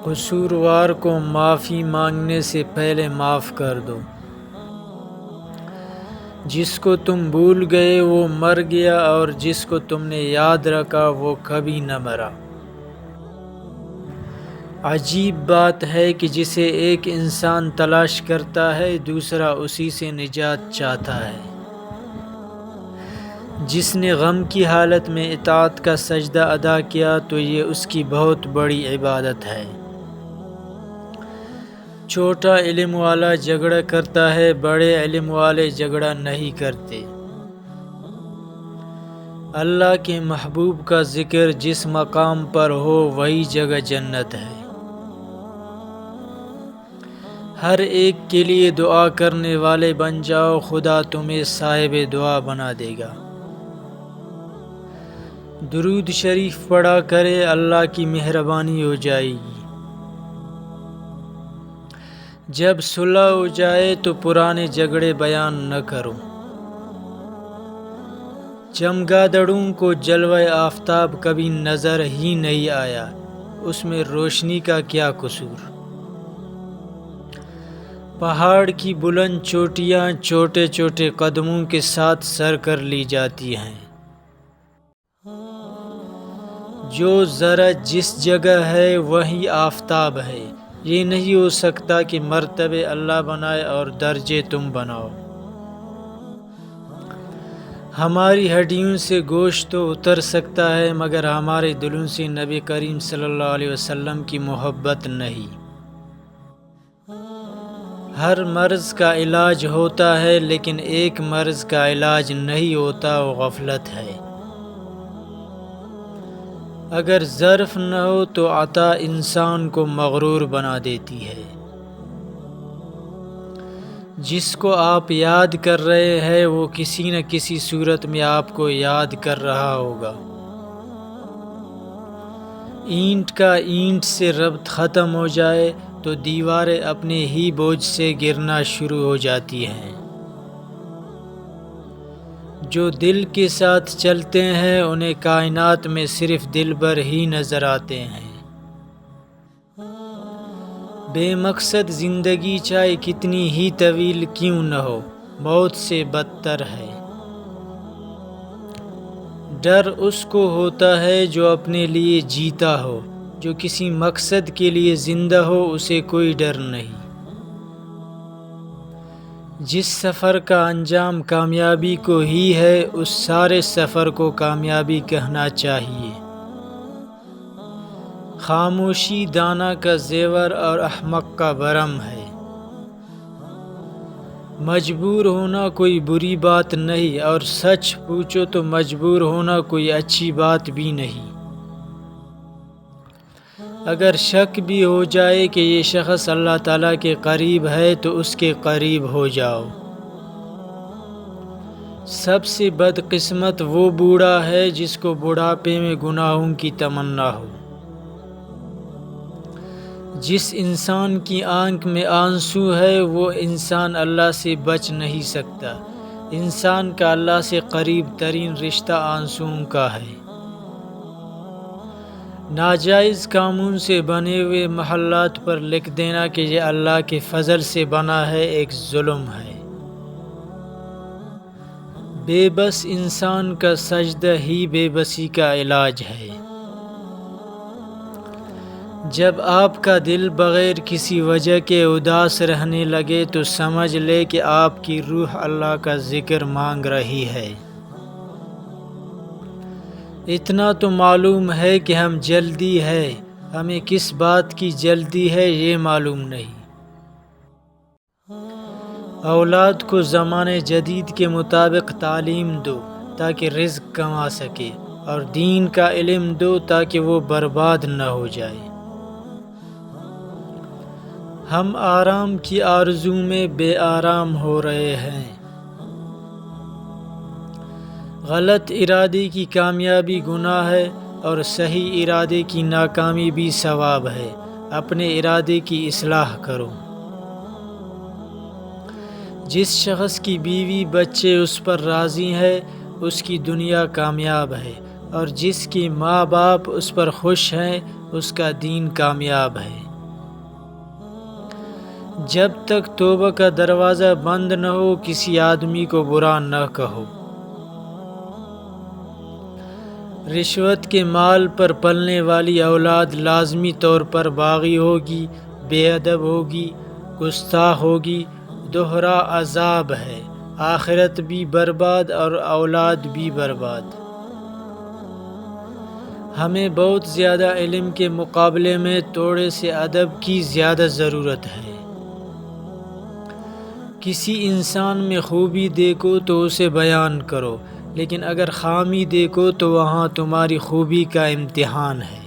قصوروار کو معافی مانگنے سے پہلے معاف کر دو۔ جس کو تم بھول گئے وہ مر گیا، اور جس کو تم نے یاد رکھا وہ کبھی نہ مرا۔ عجیب بات ہے کہ جسے ایک انسان تلاش کرتا ہے دوسرا اسی سے نجات چاہتا ہے۔ جس نے غم کی حالت میں اطاعت کا سجدہ ادا کیا تو یہ اس کی بہت بڑی عبادت ہے۔ چھوٹا علم والا جھگڑا کرتا ہے، بڑے علم والے جھگڑا نہیں کرتے۔ اللہ کے محبوب کا ذکر جس مقام پر ہو وہی جگہ جنت ہے۔ ہر ایک کے لیے دعا کرنے والے بن جاؤ، خدا تمہیں صاحب دعا بنا دے گا۔ درود شریف پڑھا کرے، اللہ کی مہربانی ہو جائے گی۔ جب صلح ہو جائے تو پرانے جھگڑے بیان نہ کرو۔ چمگادڑوں کو جلوہ آفتاب کبھی نظر ہی نہیں آیا، اس میں روشنی کا کیا قصور۔ پہاڑ کی بلند چوٹیاں چھوٹے چھوٹے قدموں کے ساتھ سر کر لی جاتی ہیں۔ جو ذرا جس جگہ ہے وہیں آفتاب ہے۔ یہ نہیں ہو سکتا کہ مرتبے اللہ بنائے اور درجے تم بناؤ۔ ہماری ہڈیوں سے گوشت تو اتر سکتا ہے مگر ہمارے دلوں سے نبی کریم صلی اللہ علیہ وسلم کی محبت نہیں۔ ہر مرض کا علاج ہوتا ہے لیکن ایک مرض کا علاج نہیں ہوتا، وہ غفلت ہے۔ اگر ظرف نہ ہو تو عطا انسان کو مغرور بنا دیتی ہے۔ جس کو آپ یاد کر رہے ہیں وہ کسی نہ کسی صورت میں آپ کو یاد کر رہا ہوگا۔ اینٹ کا اینٹ سے ربط ختم ہو جائے تو دیواریں اپنے ہی بوجھ سے گرنا شروع ہو جاتی ہیں۔ جو دل کے ساتھ چلتے ہیں انہیں کائنات میں صرف دل بھر ہی نظر آتے ہیں۔ بے مقصد زندگی چاہے کتنی ہی طویل کیوں نہ ہو، موت سے بدتر ہے۔ ڈر اس کو ہوتا ہے جو اپنے لیے جیتا ہو، جو کسی مقصد کے لیے زندہ ہو اسے کوئی ڈر نہیں۔ جس سفر کا انجام کامیابی کو ہی ہے اس سارے سفر کو کامیابی کہنا چاہیے۔ خاموشی دانا کا زیور اور احمق کا بھرم ہے۔ مجبور ہونا کوئی بری بات نہیں، اور سچ پوچھو تو مجبور ہونا کوئی اچھی بات بھی نہیں۔ اگر شک بھی ہو جائے کہ یہ شخص اللہ تعالیٰ کے قریب ہے تو اس کے قریب ہو جاؤ۔ سب سے بدقسمت وہ بوڑھا ہے جس کو بڑھاپے میں گناہوں کی تمنا ہو۔ جس انسان کی آنکھ میں آنسو ہے وہ انسان اللہ سے بچ نہیں سکتا۔ انسان کا اللہ سے قریب ترین رشتہ آنسوؤں کا ہے۔ ناجائز کاموں سے بنے ہوئے محلات پر لکھ دینا کہ یہ اللہ کے فضل سے بنا ہے ایک ظلم ہے۔ بے بس انسان کا سجدہ ہی بے بسی کا علاج ہے۔ جب آپ کا دل بغیر کسی وجہ کے اداس رہنے لگے تو سمجھ لے کہ آپ کی روح اللہ کا ذکر مانگ رہی ہے۔ اتنا تو معلوم ہے کہ ہم جلدی ہے، ہمیں کس بات کی جلدی ہے یہ معلوم نہیں۔ اولاد کو زمانے جدید کے مطابق تعلیم دو تاکہ رزق کما سکے، اور دین کا علم دو تاکہ وہ برباد نہ ہو جائے۔ ہم آرام کی آرزو میں بے آرام ہو رہے ہیں۔ غلط ارادے کی کامیابی گناہ ہے اور صحیح ارادے کی ناکامی بھی ثواب ہے۔ اپنے ارادے کی اصلاح کرو۔ جس شخص کی بیوی بچے اس پر راضی ہے اس کی دنیا کامیاب ہے، اور جس کے ماں باپ اس پر خوش ہیں اس کا دین کامیاب ہے۔ جب تک توبہ کا دروازہ بند نہ ہو کسی آدمی کو برا نہ کہو۔ رشوت کے مال پر پلنے والی اولاد لازمی طور پر باغی ہوگی، بے ادب ہوگی، گستاخ ہوگی، دوہرا عذاب ہے، آخرت بھی برباد اور اولاد بھی برباد۔ ہمیں بہت زیادہ علم کے مقابلے میں تھوڑے سے ادب کی زیادہ ضرورت ہے۔ کسی انسان میں خوبی دیکھو تو اسے بیان کرو، لیکن اگر خامی دیکھو تو وہاں تمہاری خوبی کا امتحان ہے۔